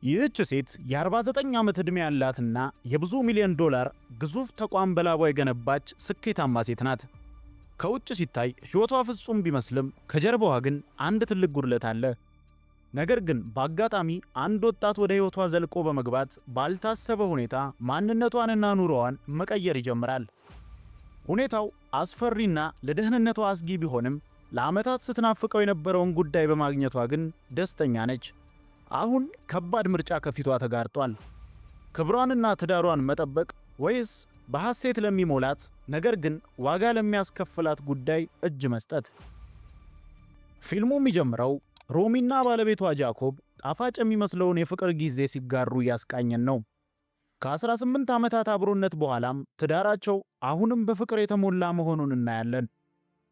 ይህች ሴት የ49 ዓመት ዕድሜ ያላትና የብዙ ሚሊዮን ዶላር ግዙፍ ተቋም በላቧ የገነባች ስኬታማ ሴት ናት። ከውጭ ሲታይ ሕይወቷ ፍጹም ቢመስልም ከጀርባዋ ግን አንድ ትልቅ ጉድለት አለ። ነገር ግን በአጋጣሚ አንድ ወጣት ወደ ሕይወቷ ዘልቆ በመግባት ባልታሰበ ሁኔታ ማንነቷንና ኑሮዋን መቀየር ይጀምራል። ሁኔታው አስፈሪና ለደህንነቷ አስጊ ቢሆንም ለዓመታት ስትናፍቀው የነበረውን ጉዳይ በማግኘቷ ግን ደስተኛ ነች። አሁን ከባድ ምርጫ ከፊቷ ተጋርጧል። ክብሯንና ትዳሯን መጠበቅ ወይስ በሐሴት ለሚሞላት ነገር ግን ዋጋ ለሚያስከፍላት ጉዳይ እጅ መስጠት? ፊልሙ የሚጀምረው ሮሚና ባለቤቷ ጃኮብ ጣፋጭ የሚመስለውን የፍቅር ጊዜ ሲጋሩ እያስቃኘን ነው። ከ18 ዓመታት አብሮነት በኋላም ትዳራቸው አሁንም በፍቅር የተሞላ መሆኑን እናያለን።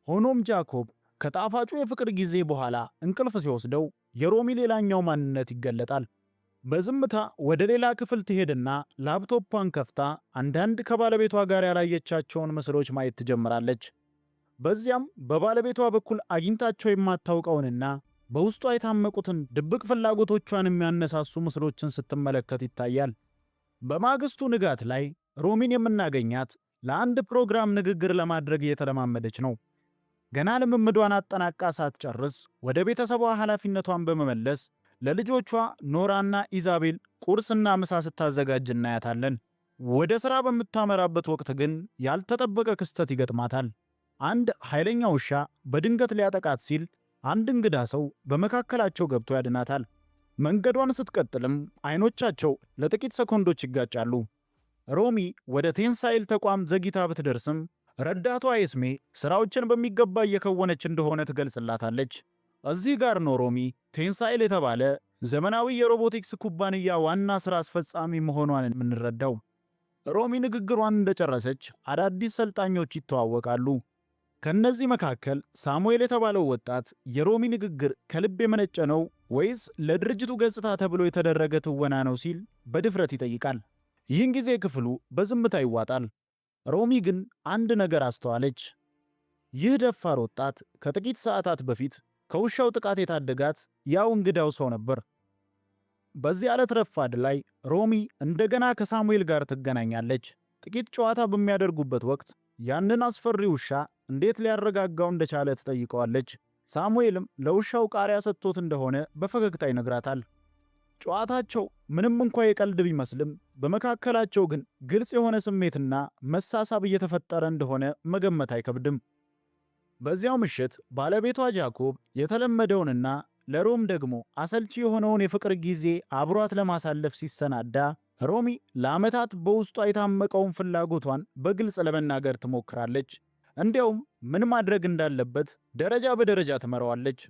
ሆኖም ጃኮብ ከጣፋጩ የፍቅር ጊዜ በኋላ እንቅልፍ ሲወስደው የሮሚ ሌላኛው ማንነት ይገለጣል። በዝምታ ወደ ሌላ ክፍል ትሄድና ላፕቶፓን ከፍታ አንዳንድ ከባለቤቷ ጋር ያላየቻቸውን ምስሎች ማየት ትጀምራለች። በዚያም በባለቤቷ በኩል አግኝታቸው የማታውቀውንና በውስጧ የታመቁትን ድብቅ ፍላጎቶቿን የሚያነሳሱ ምስሎችን ስትመለከት ይታያል። በማግስቱ ንጋት ላይ ሮሚን የምናገኛት ለአንድ ፕሮግራም ንግግር ለማድረግ እየተለማመደች ነው። ገና ልምምዷን አጠናቃ ሳትጨርስ ወደ ቤተሰቧ ኃላፊነቷን በመመለስ ለልጆቿ ኖራና ኢዛቤል ቁርስና ምሳ ስታዘጋጅ እናያታለን። ወደ ሥራ በምታመራበት ወቅት ግን ያልተጠበቀ ክስተት ይገጥማታል። አንድ ኃይለኛ ውሻ በድንገት ሊያጠቃት ሲል አንድ እንግዳ ሰው በመካከላቸው ገብቶ ያድናታል። መንገዷን ስትቀጥልም አይኖቻቸው ለጥቂት ሰኮንዶች ይጋጫሉ። ሮሚ ወደ ቴንሳይል ተቋም ዘግይታ ብትደርስም ረዳቷ ኤስሜ ሥራዎችን በሚገባ እየከወነች እንደሆነ ትገልጽላታለች። እዚህ ጋር ነው ሮሚ ቴንሳይል የተባለ ዘመናዊ የሮቦቲክስ ኩባንያ ዋና ሥራ አስፈጻሚ መሆኗን የምንረዳው። ሮሚ ንግግሯን እንደጨረሰች አዳዲስ ሰልጣኞች ይተዋወቃሉ። ከነዚህ መካከል ሳሙኤል የተባለው ወጣት የሮሚ ንግግር ከልብ የመነጨ ነው ወይስ ለድርጅቱ ገጽታ ተብሎ የተደረገ ትወና ነው ሲል በድፍረት ይጠይቃል። ይህን ጊዜ ክፍሉ በዝምታ ይዋጣል። ሮሚ ግን አንድ ነገር አስተዋለች። ይህ ደፋር ወጣት ከጥቂት ሰዓታት በፊት ከውሻው ጥቃት የታደጋት ያው እንግዳው ሰው ነበር። በዚህ ዕለት ረፋድ ላይ ሮሚ እንደገና ከሳሙኤል ጋር ትገናኛለች። ጥቂት ጨዋታ በሚያደርጉበት ወቅት ያንን አስፈሪ ውሻ እንዴት ሊያረጋጋው እንደቻለ ትጠይቀዋለች። ሳሙኤልም ለውሻው ቃሪያ ሰጥቶት እንደሆነ በፈገግታ ይነግራታል። ጨዋታቸው ምንም እንኳ የቀልድ ቢመስልም በመካከላቸው ግን ግልጽ የሆነ ስሜትና መሳሳብ እየተፈጠረ እንደሆነ መገመት አይከብድም። በዚያው ምሽት ባለቤቷ ጃኮብ የተለመደውንና ለሮም ደግሞ አሰልቺ የሆነውን የፍቅር ጊዜ አብሯት ለማሳለፍ ሲሰናዳ ሮሚ ለዓመታት በውስጧ የታመቀውን ፍላጎቷን በግልጽ ለመናገር ትሞክራለች። እንዲያውም ምን ማድረግ እንዳለበት ደረጃ በደረጃ ትመራዋለች።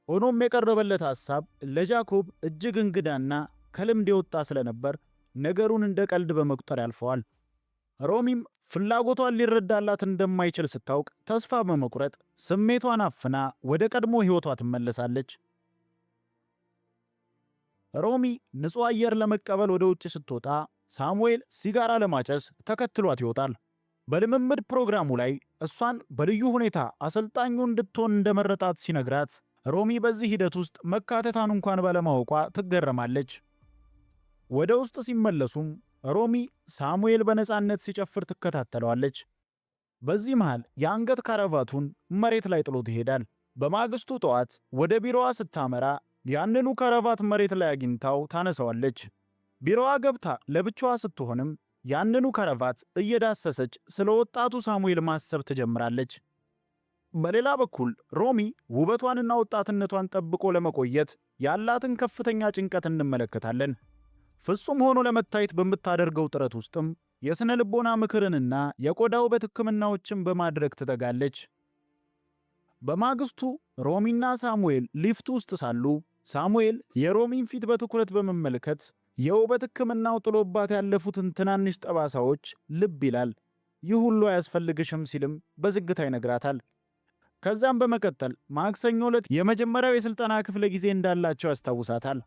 ሆኖም የቀረበለት ሐሳብ ለጃኮብ እጅግ እንግዳና ከልምድ የወጣ ስለነበር ነገሩን እንደ ቀልድ በመቁጠር ያልፈዋል። ሮሚም ፍላጎቷን ሊረዳላት እንደማይችል ስታውቅ ተስፋ በመቁረጥ ስሜቷን አፍና ወደ ቀድሞ ሕይወቷ ትመለሳለች። ሮሚ ንጹሕ አየር ለመቀበል ወደ ውጭ ስትወጣ ሳሙኤል ሲጋራ ለማጨስ ተከትሏት ይወጣል። በልምምድ ፕሮግራሙ ላይ እሷን በልዩ ሁኔታ አሰልጣኙ እንድትሆን እንደመረጣት ሲነግራት ሮሚ በዚህ ሂደት ውስጥ መካተታን እንኳን ባለማወቋ ትገረማለች። ወደ ውስጥ ሲመለሱም ሮሚ ሳሙኤል በነፃነት ሲጨፍር ትከታተለዋለች። በዚህ መሃል የአንገት ካራቫቱን መሬት ላይ ጥሎት ይሄዳል። በማግስቱ ጠዋት ወደ ቢሮዋ ስታመራ ያንኑ ካራቫት መሬት ላይ አግኝታው ታነሳዋለች። ቢሮዋ ገብታ ለብቻዋ ስትሆንም ያንኑ ካራቫት እየዳሰሰች ስለ ወጣቱ ሳሙኤል ማሰብ ትጀምራለች። በሌላ በኩል ሮሚ ውበቷንና ወጣትነቷን ጠብቆ ለመቆየት ያላትን ከፍተኛ ጭንቀት እንመለከታለን። ፍጹም ሆኖ ለመታየት በምታደርገው ጥረት ውስጥም የሥነ ልቦና ምክርንና የቆዳ ውበት ሕክምናዎችን በማድረግ ትተጋለች። በማግስቱ ሮሚና ሳሙኤል ሊፍት ውስጥ ሳሉ ሳሙኤል የሮሚን ፊት በትኩረት በመመልከት የውበት ሕክምናው ጥሎባት ያለፉትን ትናንሽ ጠባሳዎች ልብ ይላል። ይህ ሁሉ አያስፈልግሽም ሲልም በዝግታ ይነግራታል። ከዛም በመቀጠል ማክሰኞ ዕለት የመጀመሪያው የሥልጠና ክፍለ ጊዜ እንዳላቸው ያስታውሳታል።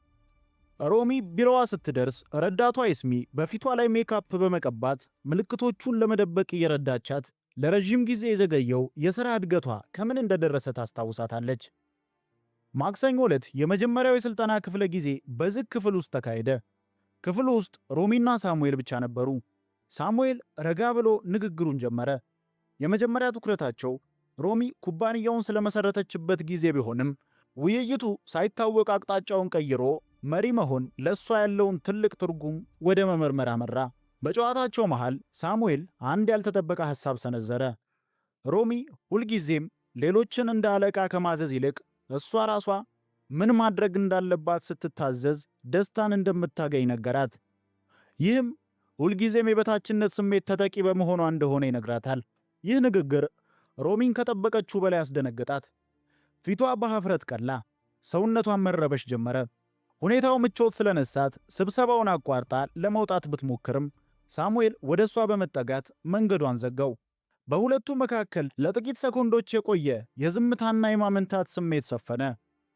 ሮሚ ቢሮዋ ስትደርስ ረዳቷ ኤስሚ በፊቷ ላይ ሜካፕ በመቀባት ምልክቶቹን ለመደበቅ እየረዳቻት ለረጅም ጊዜ የዘገየው የሥራ እድገቷ ከምን እንደደረሰ ታስታውሳታለች። ማክሰኞ ዕለት የመጀመሪያው የሥልጠና ክፍለ ጊዜ በዝግ ክፍል ውስጥ ተካሄደ። ክፍሉ ውስጥ ሮሚና ሳሙኤል ብቻ ነበሩ። ሳሙኤል ረጋ ብሎ ንግግሩን ጀመረ። የመጀመሪያ ትኩረታቸው ሮሚ ኩባንያውን ስለመሰረተችበት ጊዜ ቢሆንም ውይይቱ ሳይታወቅ አቅጣጫውን ቀይሮ መሪ መሆን ለእሷ ያለውን ትልቅ ትርጉም ወደ መመርመር አመራ። በጨዋታቸው መሃል ሳሙኤል አንድ ያልተጠበቀ ሐሳብ ሰነዘረ። ሮሚ ሁልጊዜም ሌሎችን እንደ አለቃ ከማዘዝ ይልቅ እሷ ራሷ ምን ማድረግ እንዳለባት ስትታዘዝ ደስታን እንደምታገኝ ነገራት። ይህም ሁልጊዜም የበታችነት ስሜት ተጠቂ በመሆኗ እንደሆነ ይነግራታል። ይህ ንግግር ሮሚን ከጠበቀችው በላይ አስደነገጣት። ፊቷ በኀፍረት ቀላ፣ ሰውነቷን መረበሽ ጀመረ። ሁኔታው ምቾት ስለነሳት ስብሰባውን አቋርጣ ለመውጣት ብትሞክርም ሳሙኤል ወደ እሷ በመጠጋት መንገዷን ዘጋው። በሁለቱ መካከል ለጥቂት ሰኮንዶች የቆየ የዝምታና የማመንታት ስሜት ሰፈነ።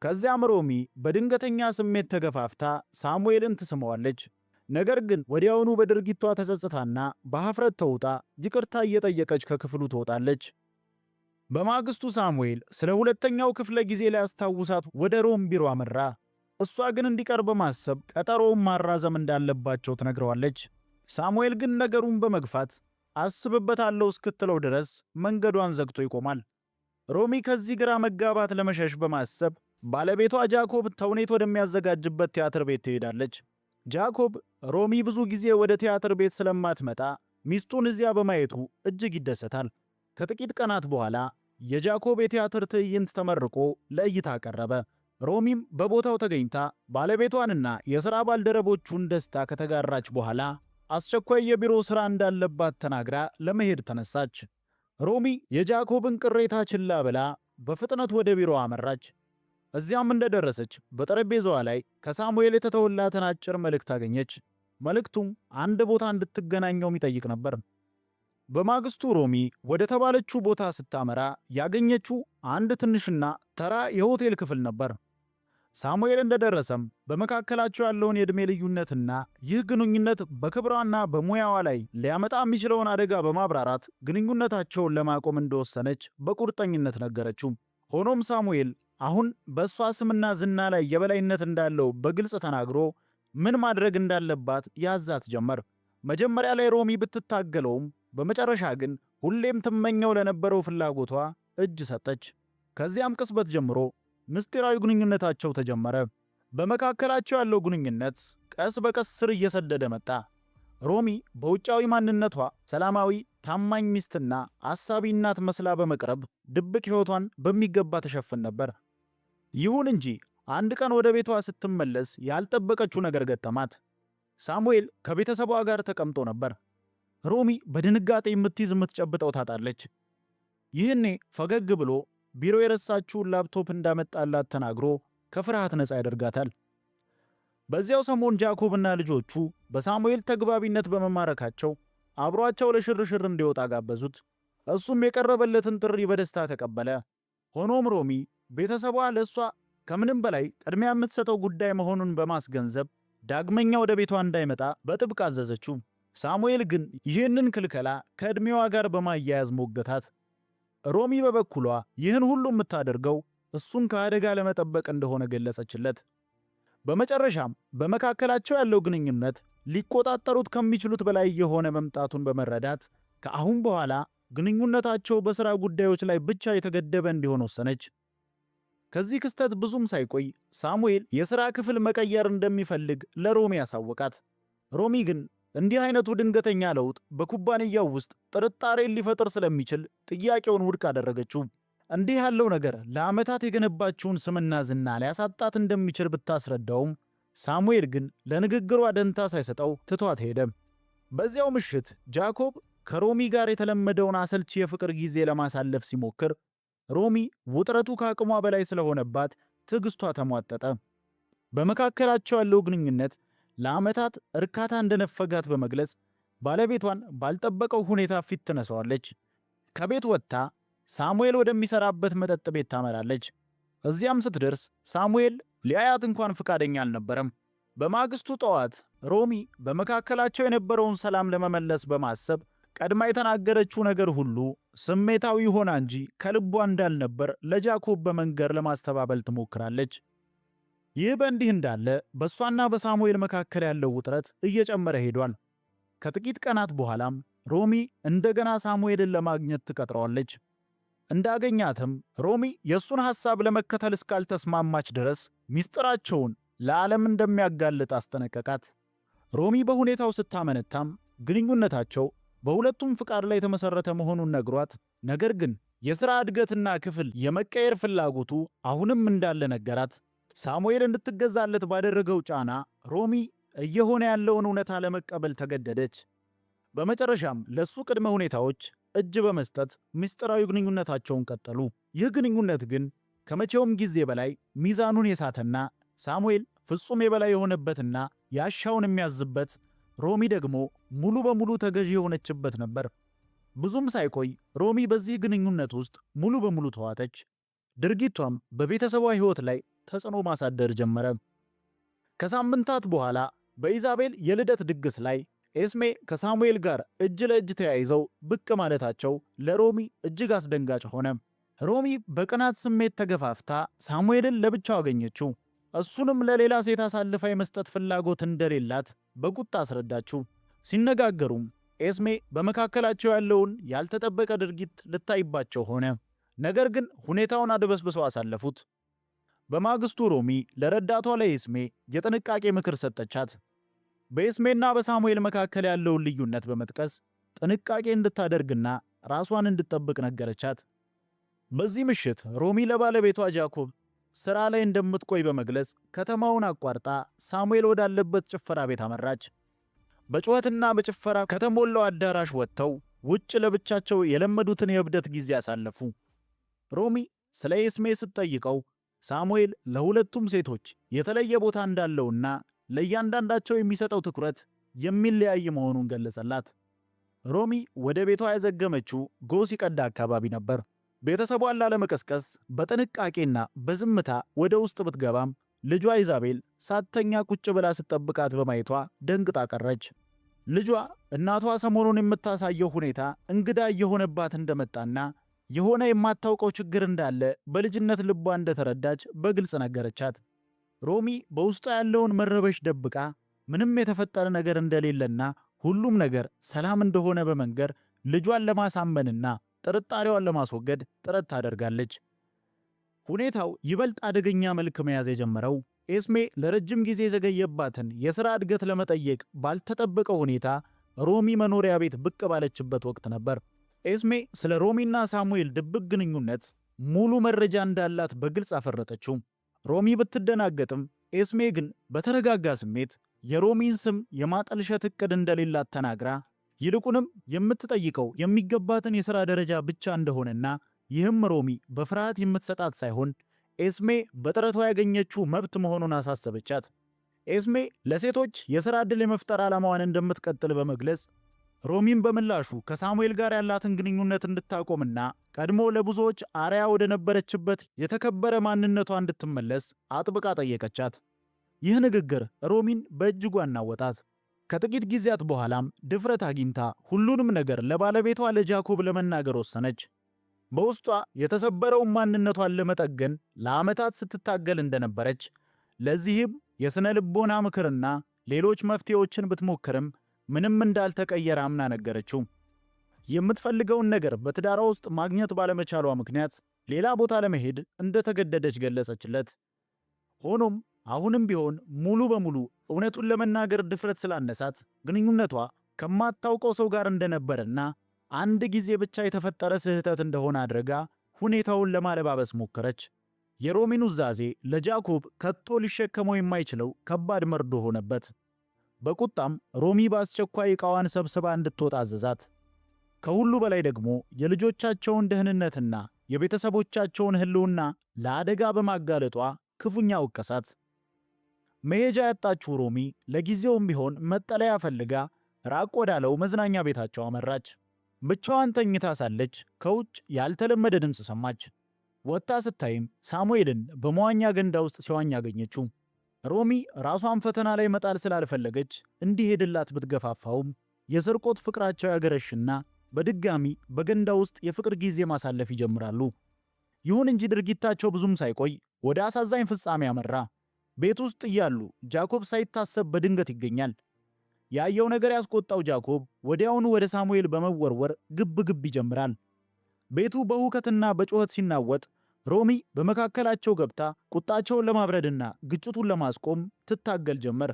ከዚያም ሮሚ በድንገተኛ ስሜት ተገፋፍታ ሳሙኤልን ትስመዋለች። ነገር ግን ወዲያውኑ በድርጊቷ ተጸጽታና በኀፍረት ተውጣ ይቅርታ እየጠየቀች ከክፍሉ ትወጣለች። በማግስቱ ሳሙኤል ስለ ሁለተኛው ክፍለ ጊዜ ሊያስታውሳት ወደ ሮም ቢሮ አመራ። እሷ ግን እንዲቀር በማሰብ ቀጠሮውን ማራዘም እንዳለባቸው ትነግረዋለች። ሳሙኤል ግን ነገሩን በመግፋት አስብበታለሁ እስክትለው ድረስ መንገዷን ዘግቶ ይቆማል። ሮሚ ከዚህ ግራ መጋባት ለመሸሽ በማሰብ ባለቤቷ ጃኮብ ተውኔት ወደሚያዘጋጅበት ቲያትር ቤት ትሄዳለች። ጃኮብ ሮሚ ብዙ ጊዜ ወደ ቲያትር ቤት ስለማትመጣ ሚስቱን እዚያ በማየቱ እጅግ ይደሰታል። ከጥቂት ቀናት በኋላ የጃኮብ የቲያትር ትዕይንት ተመርቆ ለእይታ ቀረበ። ሮሚም በቦታው ተገኝታ ባለቤቷንና የሥራ ባልደረቦቹን ደስታ ከተጋራች በኋላ አስቸኳይ የቢሮ ሥራ እንዳለባት ተናግራ ለመሄድ ተነሳች። ሮሚ የጃኮብን ቅሬታ ችላ ብላ በፍጥነት ወደ ቢሮ አመራች። እዚያም እንደደረሰች በጠረጴዛዋ ላይ ከሳሙኤል የተተወላትን አጭር መልእክት አገኘች። መልእክቱም አንድ ቦታ እንድትገናኘው የሚጠይቅ ነበር። በማግስቱ ሮሚ ወደ ተባለችው ቦታ ስታመራ ያገኘችው አንድ ትንሽና ተራ የሆቴል ክፍል ነበር። ሳሙኤል እንደደረሰም በመካከላቸው ያለውን የዕድሜ ልዩነትና ይህ ግንኙነት በክብሯና በሙያዋ ላይ ሊያመጣ የሚችለውን አደጋ በማብራራት ግንኙነታቸውን ለማቆም እንደወሰነች በቁርጠኝነት ነገረችው። ሆኖም ሳሙኤል አሁን በእሷ ስምና ዝና ላይ የበላይነት እንዳለው በግልጽ ተናግሮ ምን ማድረግ እንዳለባት ያዛት ጀመር። መጀመሪያ ላይ ሮሚ ብትታገለውም በመጨረሻ ግን ሁሌም ትመኘው ለነበረው ፍላጎቷ እጅ ሰጠች። ከዚያም ቅጽበት ጀምሮ ምስጢራዊ ግንኙነታቸው ተጀመረ። በመካከላቸው ያለው ግንኙነት ቀስ በቀስ ስር እየሰደደ መጣ። ሮሚ በውጫዊ ማንነቷ ሰላማዊ፣ ታማኝ ሚስትና አሳቢ እናት መስላ በመቅረብ ድብቅ ሕይወቷን በሚገባ ተሸፍን ነበር። ይሁን እንጂ አንድ ቀን ወደ ቤቷ ስትመለስ ያልጠበቀችው ነገር ገጠማት። ሳሙኤል ከቤተሰቧ ጋር ተቀምጦ ነበር። ሮሚ በድንጋጤ የምትጨብጠው ታጣለች። ይህኔ ፈገግ ብሎ ቢሮ የረሳችውን ላፕቶፕ እንዳመጣላት ተናግሮ ከፍርሃት ነፃ ያደርጋታል። በዚያው ሰሞን ጃኮብና ልጆቹ በሳሙኤል ተግባቢነት በመማረካቸው አብሯቸው ለሽርሽር እንዲወጣ ጋበዙት። እሱም የቀረበለትን ጥሪ በደስታ ተቀበለ። ሆኖም ሮሚ ቤተሰቧ ለእሷ ከምንም በላይ ቅድሚያ የምትሰጠው ጉዳይ መሆኑን በማስገንዘብ ዳግመኛ ወደ ቤቷ እንዳይመጣ በጥብቅ አዘዘችው። ሳሙኤል ግን ይህንን ክልከላ ከዕድሜዋ ጋር በማያያዝ ሞገታት። ሮሚ በበኩሏ ይህን ሁሉ የምታደርገው እሱን ከአደጋ ለመጠበቅ እንደሆነ ገለጸችለት። በመጨረሻም በመካከላቸው ያለው ግንኙነት ሊቆጣጠሩት ከሚችሉት በላይ የሆነ መምጣቱን በመረዳት ከአሁን በኋላ ግንኙነታቸው በሥራ ጉዳዮች ላይ ብቻ የተገደበ እንዲሆን ወሰነች። ከዚህ ክስተት ብዙም ሳይቆይ ሳሙኤል የሥራ ክፍል መቀየር እንደሚፈልግ ለሮሚ ያሳወቃት። ሮሚ ግን እንዲህ አይነቱ ድንገተኛ ለውጥ በኩባንያው ውስጥ ጥርጣሬን ሊፈጥር ስለሚችል ጥያቄውን ውድቅ አደረገችው። እንዲህ ያለው ነገር ለዓመታት የገነባችውን ስምና ዝና ሊያሳጣት እንደሚችል ብታስረዳውም ሳሙኤል ግን ለንግግሯ ደንታ ሳይሰጠው ትቷት ሄደ። በዚያው ምሽት ጃኮብ ከሮሚ ጋር የተለመደውን አሰልቺ የፍቅር ጊዜ ለማሳለፍ ሲሞክር ሮሚ ውጥረቱ ከአቅሟ በላይ ስለሆነባት ትዕግስቷ ተሟጠጠ። በመካከላቸው ያለው ግንኙነት ለዓመታት እርካታ እንደነፈጋት በመግለጽ ባለቤቷን ባልጠበቀው ሁኔታ ፊት ትነሳዋለች። ከቤት ወጥታ ሳሙኤል ወደሚሰራበት መጠጥ ቤት ታመራለች። እዚያም ስትደርስ ሳሙኤል ሊያያት እንኳን ፈቃደኛ አልነበረም። በማግስቱ ጠዋት ሮሚ በመካከላቸው የነበረውን ሰላም ለመመለስ በማሰብ ቀድማ የተናገረችው ነገር ሁሉ ስሜታዊ ሆና እንጂ ከልቧ እንዳልነበር ለጃኮብ በመንገር ለማስተባበል ትሞክራለች። ይህ በእንዲህ እንዳለ በእሷና በሳሙኤል መካከል ያለው ውጥረት እየጨመረ ሄዷል። ከጥቂት ቀናት በኋላም ሮሚ እንደገና ሳሙኤልን ለማግኘት ትቀጥረዋለች። እንዳገኛትም ሮሚ የእሱን ሐሳብ ለመከተል እስካልተስማማች ድረስ ሚስጥራቸውን ለዓለም እንደሚያጋልጥ አስጠነቀቃት። ሮሚ በሁኔታው ስታመነታም ግንኙነታቸው በሁለቱም ፍቃድ ላይ የተመሰረተ መሆኑን ነግሯት፣ ነገር ግን የሥራ እድገትና ክፍል የመቀየር ፍላጎቱ አሁንም እንዳለ ነገራት። ሳሙኤል እንድትገዛለት ባደረገው ጫና ሮሚ እየሆነ ያለውን እውነታ ለመቀበል ተገደደች። በመጨረሻም ለሱ ቅድመ ሁኔታዎች እጅ በመስጠት ምስጢራዊ ግንኙነታቸውን ቀጠሉ። ይህ ግንኙነት ግን ከመቼውም ጊዜ በላይ ሚዛኑን የሳተና ሳሙኤል ፍጹም የበላይ የሆነበትና ያሻውን የሚያዝበት፣ ሮሚ ደግሞ ሙሉ በሙሉ ተገዢ የሆነችበት ነበር። ብዙም ሳይቆይ ሮሚ በዚህ ግንኙነት ውስጥ ሙሉ በሙሉ ተዋጠች። ድርጊቷም በቤተሰቧ ሕይወት ላይ ተጽዕኖ ማሳደር ጀመረ። ከሳምንታት በኋላ በኢዛቤል የልደት ድግስ ላይ ኤስሜ ከሳሙኤል ጋር እጅ ለእጅ ተያይዘው ብቅ ማለታቸው ለሮሚ እጅግ አስደንጋጭ ሆነ። ሮሚ በቅናት ስሜት ተገፋፍታ ሳሙኤልን ለብቻው አገኘችው። እሱንም ለሌላ ሴት አሳልፋ የመስጠት ፍላጎት እንደሌላት በቁጣ አስረዳችው። ሲነጋገሩም ኤስሜ በመካከላቸው ያለውን ያልተጠበቀ ድርጊት ልታይባቸው ሆነ። ነገር ግን ሁኔታውን አድበስብሰው አሳለፉት። በማግስቱ ሮሚ ለረዳቷ ለኤስሜ የጥንቃቄ ምክር ሰጠቻት። በኤስሜና በሳሙኤል መካከል ያለውን ልዩነት በመጥቀስ ጥንቃቄ እንድታደርግና ራሷን እንድትጠብቅ ነገረቻት። በዚህ ምሽት ሮሚ ለባለቤቷ ጃኮብ ሥራ ላይ እንደምትቆይ በመግለጽ ከተማውን አቋርጣ ሳሙኤል ወዳለበት ጭፈራ ቤት አመራች። በጩኸትና በጭፈራ ከተሞላው አዳራሽ ወጥተው ውጭ ለብቻቸው የለመዱትን የእብደት ጊዜ አሳለፉ። ሮሚ ስለ ኤስሜ ስትጠይቀው ሳሙኤል ለሁለቱም ሴቶች የተለየ ቦታ እንዳለውና ለእያንዳንዳቸው የሚሰጠው ትኩረት የሚለያይ መሆኑን ገለጸላት። ሮሚ ወደ ቤቷ ያዘገመችው ጎህ ሲቀዳ አካባቢ ነበር። ቤተሰቧን ላለመቀስቀስ በጥንቃቄና በዝምታ ወደ ውስጥ ብትገባም ልጇ ኢዛቤል ሳትተኛ ቁጭ ብላ ስትጠብቃት በማየቷ ደንግጣ ቀረች። ልጇ እናቷ ሰሞኑን የምታሳየው ሁኔታ እንግዳ እየሆነባት እንደመጣና የሆነ የማታውቀው ችግር እንዳለ በልጅነት ልቧ እንደተረዳች በግልጽ ነገረቻት። ሮሚ በውስጧ ያለውን መረበሽ ደብቃ ምንም የተፈጠረ ነገር እንደሌለና ሁሉም ነገር ሰላም እንደሆነ በመንገር ልጇን ለማሳመንና ጥርጣሬዋን ለማስወገድ ጥረት ታደርጋለች። ሁኔታው ይበልጥ አደገኛ መልክ መያዝ የጀመረው ኤስሜ ለረጅም ጊዜ የዘገየባትን የሥራ እድገት ለመጠየቅ ባልተጠበቀ ሁኔታ ሮሚ መኖሪያ ቤት ብቅ ባለችበት ወቅት ነበር። ኤስሜ ስለ ሮሚና ሳሙኤል ድብቅ ግንኙነት ሙሉ መረጃ እንዳላት በግልጽ አፈረጠችው። ሮሚ ብትደናገጥም ኤስሜ ግን በተረጋጋ ስሜት የሮሚን ስም የማጠልሸት ዕቅድ እንደሌላት ተናግራ ይልቁንም የምትጠይቀው የሚገባትን የሥራ ደረጃ ብቻ እንደሆነና ይህም ሮሚ በፍርሃት የምትሰጣት ሳይሆን ኤስሜ በጥረቷ ያገኘችው መብት መሆኑን አሳሰበቻት። ኤስሜ ለሴቶች የሥራ ዕድል የመፍጠር ዓላማዋን እንደምትቀጥል በመግለጽ ሮሚን በምላሹ ከሳሙኤል ጋር ያላትን ግንኙነት እንድታቆምና ቀድሞ ለብዙዎች አርያ ወደ ነበረችበት የተከበረ ማንነቷ እንድትመለስ አጥብቃ ጠየቀቻት። ይህ ንግግር ሮሚን በእጅጉ አናወጣት። ከጥቂት ጊዜያት በኋላም ድፍረት አግኝታ ሁሉንም ነገር ለባለቤቷ ለጃኮብ ለመናገር ወሰነች። በውስጧ የተሰበረውን ማንነቷን ለመጠገን ለዓመታት ስትታገል እንደነበረች፣ ለዚህም የሥነ ልቦና ምክርና ሌሎች መፍትሄዎችን ብትሞክርም ምንም እንዳልተቀየረ አምና ነገረችው። የምትፈልገውን ነገር በትዳሯ ውስጥ ማግኘት ባለመቻሏ ምክንያት ሌላ ቦታ ለመሄድ እንደተገደደች ገለጸችለት። ሆኖም አሁንም ቢሆን ሙሉ በሙሉ እውነቱን ለመናገር ድፍረት ስላነሳት ግንኙነቷ ከማታውቀው ሰው ጋር እንደነበረና አንድ ጊዜ ብቻ የተፈጠረ ስህተት እንደሆነ አድርጋ ሁኔታውን ለማለባበስ ሞከረች። የሮሚ ኑዛዜ ለጃኮብ ከቶ ሊሸከመው የማይችለው ከባድ መርዶ ሆነበት። በቁጣም ሮሚ በአስቸኳይ ዕቃዋን ሰብስባ እንድትወጣ አዘዛት። ከሁሉ በላይ ደግሞ የልጆቻቸውን ደህንነትና የቤተሰቦቻቸውን ሕልውና ለአደጋ በማጋለጧ ክፉኛ ወቀሳት። መሄጃ ያጣችው ሮሚ ለጊዜውም ቢሆን መጠለያ ፈልጋ ራቅ ወዳለው መዝናኛ ቤታቸው አመራች። ብቻዋን ተኝታ ሳለች ከውጭ ያልተለመደ ድምፅ ሰማች። ወጥታ ስታይም ሳሙኤልን በመዋኛ ገንዳ ውስጥ ሲዋኝ አገኘችው። ሮሚ ራሷን ፈተና ላይ መጣል ስላልፈለገች እንዲሄድላት ብትገፋፋውም የስርቆት ፍቅራቸው ያገረሽና በድጋሚ በገንዳ ውስጥ የፍቅር ጊዜ ማሳለፍ ይጀምራሉ። ይሁን እንጂ ድርጊታቸው ብዙም ሳይቆይ ወደ አሳዛኝ ፍጻሜ ያመራ። ቤት ውስጥ እያሉ ጃኮብ ሳይታሰብ በድንገት ይገኛል። ያየው ነገር ያስቆጣው ጃኮብ ወዲያውኑ ወደ ሳሙኤል በመወርወር ግብ ግብ ይጀምራል። ቤቱ በሁከትና በጩኸት ሲናወጥ ሮሚ በመካከላቸው ገብታ ቁጣቸውን ለማብረድና ግጭቱን ለማስቆም ትታገል ጀመር።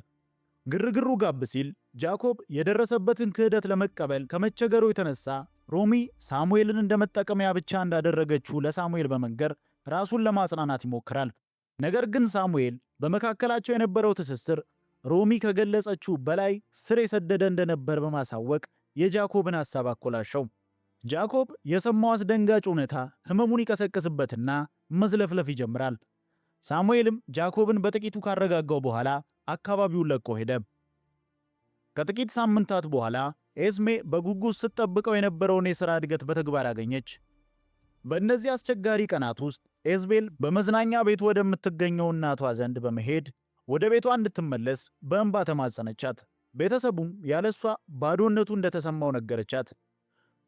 ግርግሩ ጋብ ሲል ጃኮብ የደረሰበትን ክህደት ለመቀበል ከመቸገሩ የተነሳ ሮሚ ሳሙኤልን እንደ መጠቀሚያ ብቻ እንዳደረገችው ለሳሙኤል በመንገር ራሱን ለማጽናናት ይሞክራል። ነገር ግን ሳሙኤል በመካከላቸው የነበረው ትስስር ሮሚ ከገለጸችው በላይ ስር የሰደደ እንደነበር በማሳወቅ የጃኮብን ሐሳብ አኮላሸው። ጃኮብ የሰማው አስደንጋጭ እውነታ ህመሙን ይቀሰቅስበትና መዝለፍለፍ ይጀምራል። ሳሙኤልም ጃኮብን በጥቂቱ ካረጋጋው በኋላ አካባቢውን ለቆ ሄደ። ከጥቂት ሳምንታት በኋላ ኤስሜ በጉጉት ስትጠብቀው የነበረውን የሥራ እድገት በተግባር አገኘች። በእነዚህ አስቸጋሪ ቀናት ውስጥ ኤዝቤል በመዝናኛ ቤቱ ወደምትገኘው እናቷ ዘንድ በመሄድ ወደ ቤቷ እንድትመለስ በእንባ ተማጸነቻት። ቤተሰቡም ያለሷ ባዶነቱ እንደተሰማው ነገረቻት።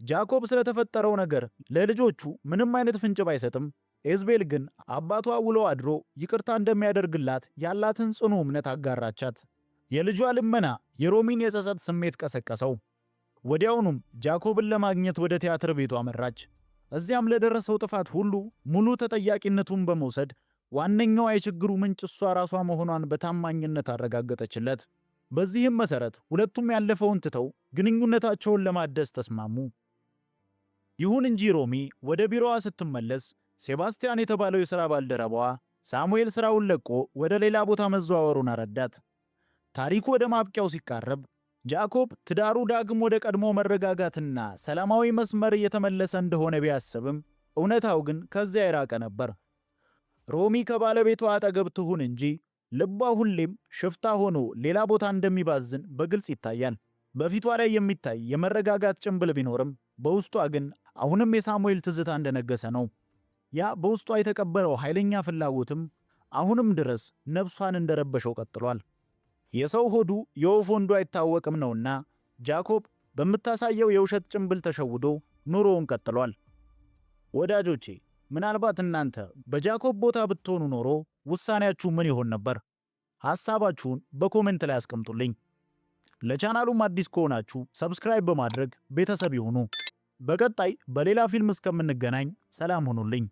ጃኮብ ስለተፈጠረው ነገር ለልጆቹ ምንም አይነት ፍንጭ ባይሰጥም ኤዝቤል ግን አባቷ ውሎ አድሮ ይቅርታ እንደሚያደርግላት ያላትን ጽኑ እምነት አጋራቻት። የልጇ ልመና የሮሚን የጸጸት ስሜት ቀሰቀሰው። ወዲያውኑም ጃኮብን ለማግኘት ወደ ቲያትር ቤቱ አመራች። እዚያም ለደረሰው ጥፋት ሁሉ ሙሉ ተጠያቂነቱን በመውሰድ ዋነኛዋ የችግሩ ምንጭ እሷ ራሷ መሆኗን በታማኝነት አረጋገጠችለት። በዚህም መሰረት ሁለቱም ያለፈውን ትተው ግንኙነታቸውን ለማደስ ተስማሙ። ይሁን እንጂ ሮሚ ወደ ቢሮዋ ስትመለስ ሴባስቲያን የተባለው የሥራ ባልደረባዋ ሳሙኤል ሥራውን ለቆ ወደ ሌላ ቦታ መዘዋወሩን አረዳት። ታሪኩ ወደ ማብቂያው ሲቃረብ ጃኮብ ትዳሩ ዳግም ወደ ቀድሞ መረጋጋትና ሰላማዊ መስመር እየተመለሰ እንደሆነ ቢያስብም እውነታው ግን ከዚያ የራቀ ነበር። ሮሚ ከባለቤቷ አጠገብ ትሁን እንጂ ልቧ ሁሌም ሽፍታ ሆኖ ሌላ ቦታ እንደሚባዝን በግልጽ ይታያል። በፊቷ ላይ የሚታይ የመረጋጋት ጭንብል ቢኖርም በውስጧ ግን አሁንም የሳሙኤል ትዝታ እንደነገሰ ነው። ያ በውስጧ የተቀበረው ኃይለኛ ፍላጎትም አሁንም ድረስ ነፍሷን እንደረበሸው ቀጥሏል። የሰው ሆዱ የወፍ ወንዱ አይታወቅም ነውና ጃኮብ በምታሳየው የውሸት ጭንብል ተሸውዶ ኑሮውን ቀጥሏል። ወዳጆቼ፣ ምናልባት እናንተ በጃኮብ ቦታ ብትሆኑ ኖሮ ውሳኔያችሁ ምን ይሆን ነበር? ሐሳባችሁን በኮሜንት ላይ አስቀምጡልኝ። ለቻናሉም አዲስ ከሆናችሁ ሰብስክራይብ በማድረግ ቤተሰብ ይሁኑ። በቀጣይ በሌላ ፊልም እስከምንገናኝ ሰላም ሁኑልኝ።